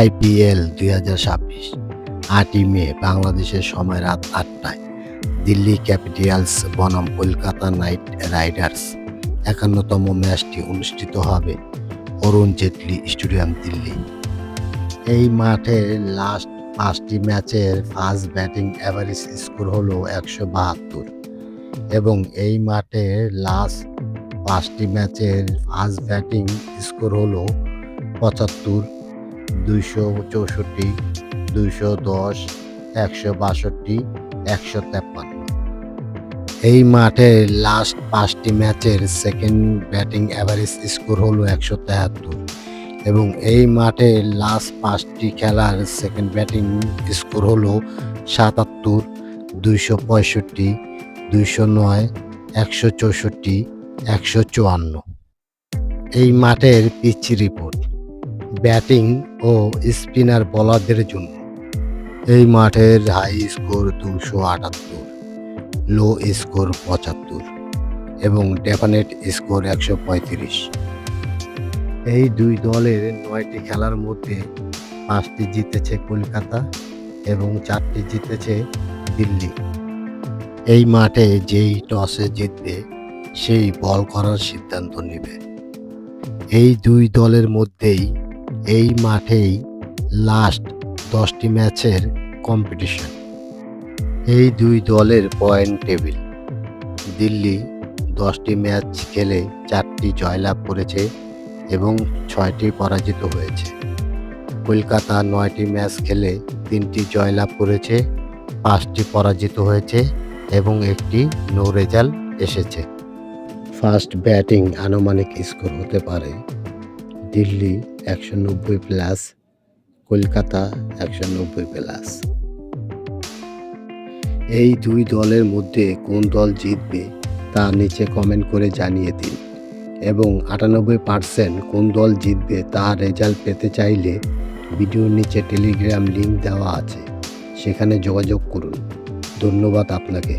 IPL ২০২৬ ৮ই মে বাংলাদেশের সময় রাত ৮টায় দিল্লি ক্যাপিটালস বনাম কলকাতা নাইট রাইডার্স ৫১তম ম্যাচটি অনুষ্ঠিত হবে অরুণ জেটলি স্টেডিয়াম, দিল্লি। এই মাঠের লাস্ট ৫টি ম্যাচের ফার্স্ট ব্যাটিং অ্যাভারেজ স্কোর হলো ১৭২ এবং এই মাঠের লাস্ট ৫টি ম্যাচের ফার্স্ট ব্যাটিং স্কোর হলো ৭৫, ২৬৪, ২১০, ১৬২, ১৫৩। এই মাঠের লাস্ট ৫টি ম্যাচের সেকেন্ড ব্যাটিং অ্যাভারেজ স্কোর হলো ১৭৩ এবং এই মাঠের লাস্ট ৫টি খেলার সেকেন্ড ব্যাটিং স্কোর হলো ৭৭, ২৬৫, ২০৯, ১৬৪, ১৫৪। এই মাঠের পিচ রিপোর্ট ব্যাটিং ও স্পিনার বোলারদের জন্য। এই মাঠের হাই স্কোর ২৭৮, লো স্কোর ৭৫ এবং ডেফিনেট স্কোর ১৩৫। এই দুই দলের ৯টি খেলার মধ্যে ৫টি জিতেছে কলকাতা এবং 4টি জিতেছে দিল্লি। এই মাঠে যেই টসে জিতবে সেই বল করার সিদ্ধান্ত নেবে। এই দুই দলের মধ্যেই এই মাঠেই লাস্ট 10টি ম্যাচের কম্পিটিশন। এই দুই দলের পয়েন্ট টেবিল। দিল্লি 10টি ম্যাচ খেলে 4টি জয়লাভ করেছে এবং 6টি পরাজিত হয়েছে। কলকাতা 9টি ম্যাচ খেলে 3টি জয়লাভ করেছে, 5টি পরাজিত হয়েছে এবং একটি নো রেজাল্ট এসেছে। ফার্স্ট ব্যাটিং আনুমানিক স্কোর হতে পারে দিল্লি 190+, কলকাতা 190+। এই দুই দলের মধ্যে কোন দল জিতবে তা নিচে কমেন্ট করে জানিয়ে দিন এবং 98% কোন দল জিতবে তার রেজাল্ট পেতে চাইলে ভিডিওর নিচে টেলিগ্রাম লিংক দেওয়া আছে, সেখানে যোগাযোগ করুন। ধন্যবাদ আপনাকে।